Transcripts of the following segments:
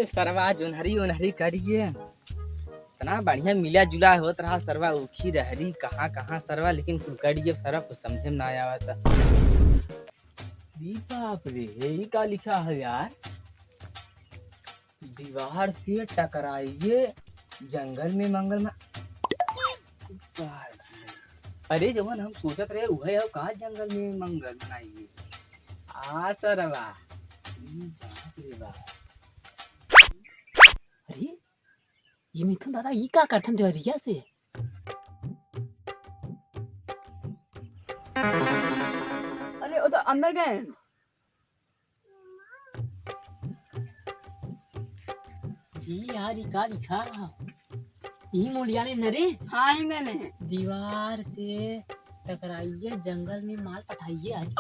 सरवा जोनहरी उनहरी करिए इतना बढ़िया मिला जुला होत रहा सरवा उखी रहरी कहाँ कहाँ सरवा लेकिन कुल करिए सरवा कुछ समझे में ना आया था। बाप रे यही का लिखा है यार, दीवार से टकराइए जंगल में मंगल में। अरे जवन हम सोचत रहे वही है कहा जंगल में मंगल बनाइए आ सरवा। बाप रे बाप। अरे ये मिथुन दादा ये का करथन देवरिया से। अरे वो तो अंदर गए। ये यार ये का लिखा यही मोलिया ने नरे। हाँ ही मैंने दीवार से टकराइए जंगल में माल पठाइए। अरे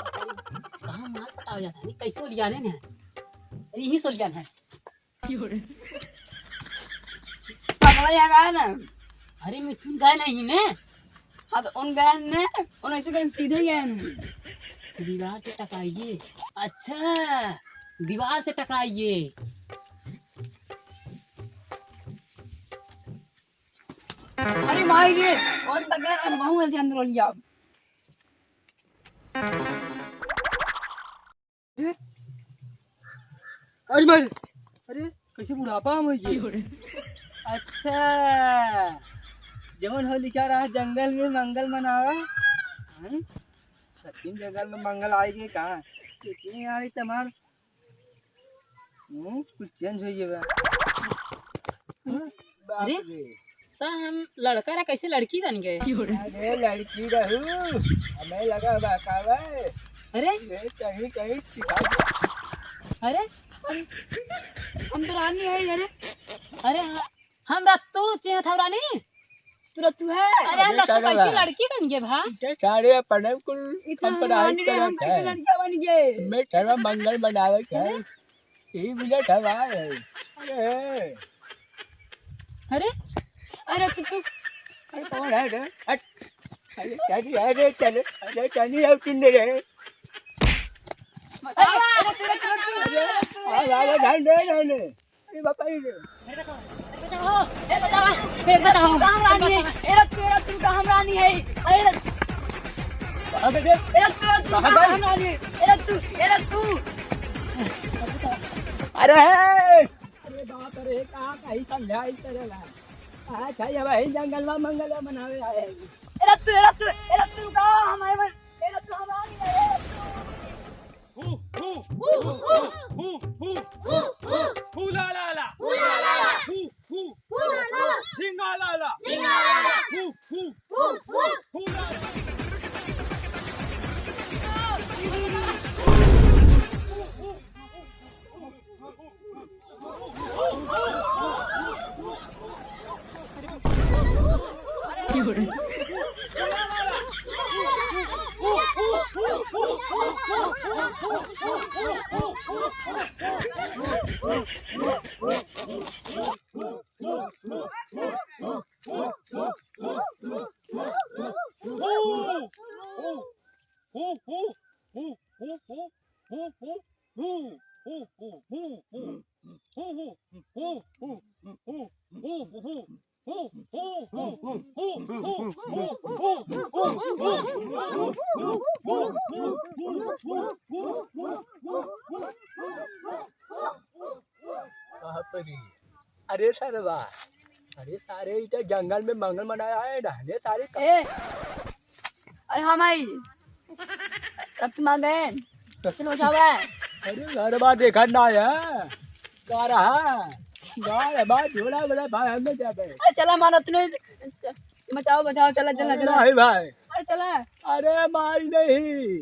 कहाँ माल पटाया जाता है कैसे लियाने ने। अरे यही सोलियान है। पगला यहाँ गया ना। अरे मिथुन गए नहीं ने। हाँ तो उन गए ने उन ऐसे गए सीधे गए ने। दीवार से टकराइए। अच्छा दीवार से टकराइए। अरे भाई रे और बगैर और बहु ऐसे अंदर लिया। अरे मार अरे कैसे बुढ़ापा हम ये। अच्छा जवन हो लिखा रहा जंगल में मंगल मनावा। सचिन जंगल में मंगल आएगी कहाँ लेकिन यार तुम्हार कुछ चेंज हुई है। अरे हम लड़का रहा कैसे लड़की बन गए। अरे लड़की रहू हमें लगा बाकावा। अरे कहीं कहीं सिखा। अरे हम तो रानी है। अरे अरे हम रत्तू चिन्ह था रानी। तू रत्तू है। अरे हम रत्तू कैसे लड़की बन गए भा। सारे पढ़े कुल इतना रानी रे हम कैसे लड़कियां बन गए। मैं ठहरा मंगल बनावे है यही मुझे ठहरा है। अरे अरे अरे तू अरे कौन है रे। अरे चाची है रे चले अरे चाची अब सुन रे। अरे ध्यान दे जाने। अरे बापा ये बताओ कहाँ रानी है। तू कहाँ रानी है। तू अरे अरे बाप रे कहाँ कहीं समझा इस तरह। अच्छा ये भाई जंगल में मंगल मनावे आए। तू कहाँ हमारे तू हम रानी है। ला ला ला सिंगा ला ला अरे सरवा अरे सारे इधर जंगल में मंगल मनाया है रहने सारे अरे हाँ भाई रक्त मांग गए। चलो जावे। अरे घर बात देखा ना है का रहा गाय बात झोला बड़ा भाई हमें क्या भाई। अरे चला मानो तूने बचाओ चला नहीं भाई। अरे चला। अरे मारी नहीं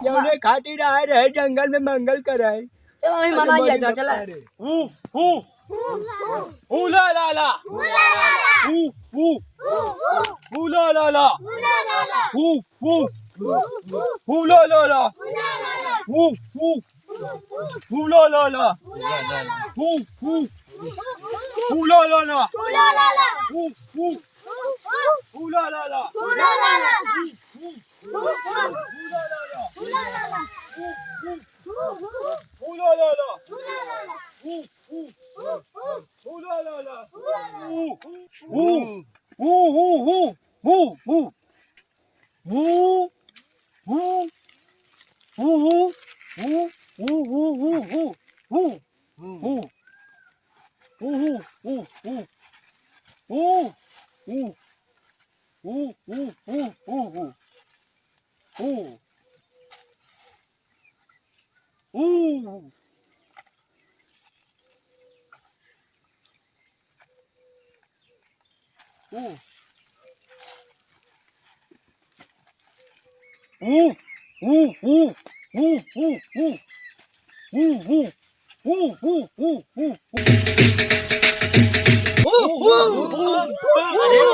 जौने खाटी रहे जंगल में मंगल कराए। चलो नहीं मनाइए जाओ चला। ला ला ला ला ला ला ला ला ला ला ला ला अरे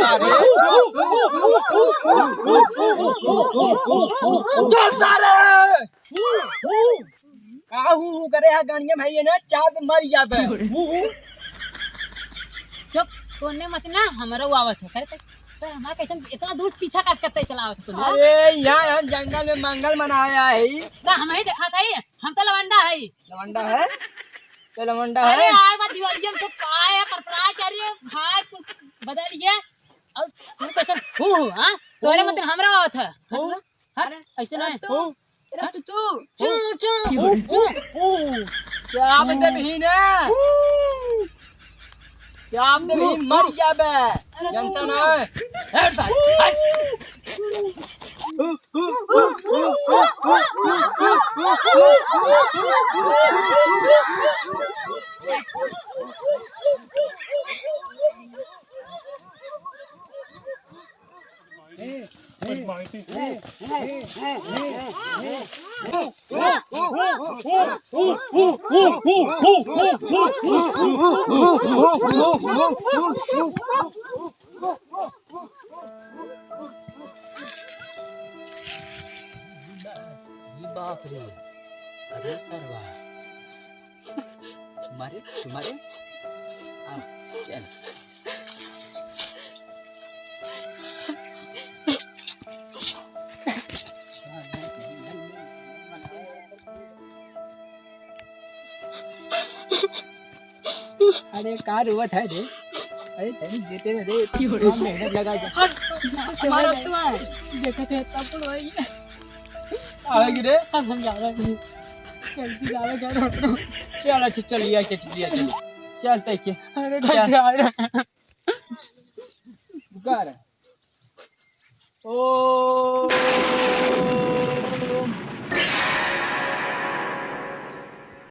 सारे चल सारे का हु करे है गानिया भाई ने चाप मर जाबे चुप तोने मत ना हमरो आवत है करे सर हमारा कैसे इतना दूर पीछा करते चलावत तू अरे यहाँ हम जंगल में मंगल मनाया है ना हम ही देखा था हम तो लवंडा है लवंडा है तो लवंडा अरे है आए बात दिवाली से पाए परतरा चाहिए भाई बदलिए और तू कैसे हां तोरे मत हमरा आवत है अरे ऐसे ना तू चू चू चाप देबही ने चाप देबही मर जाबे जानता ना हट बाप रे अरे सरवा तुम्हारे चल अरे का रुवत है रे अरे तनी देते रे इतना मेहनत लगा जा हमारा तू है देखा थे तब तो वही आएगी रे हम जा रहे हैं जल्दी जा रहे हैं चल अच्छा चलिए चल तय के अरे जा रहे कर ओ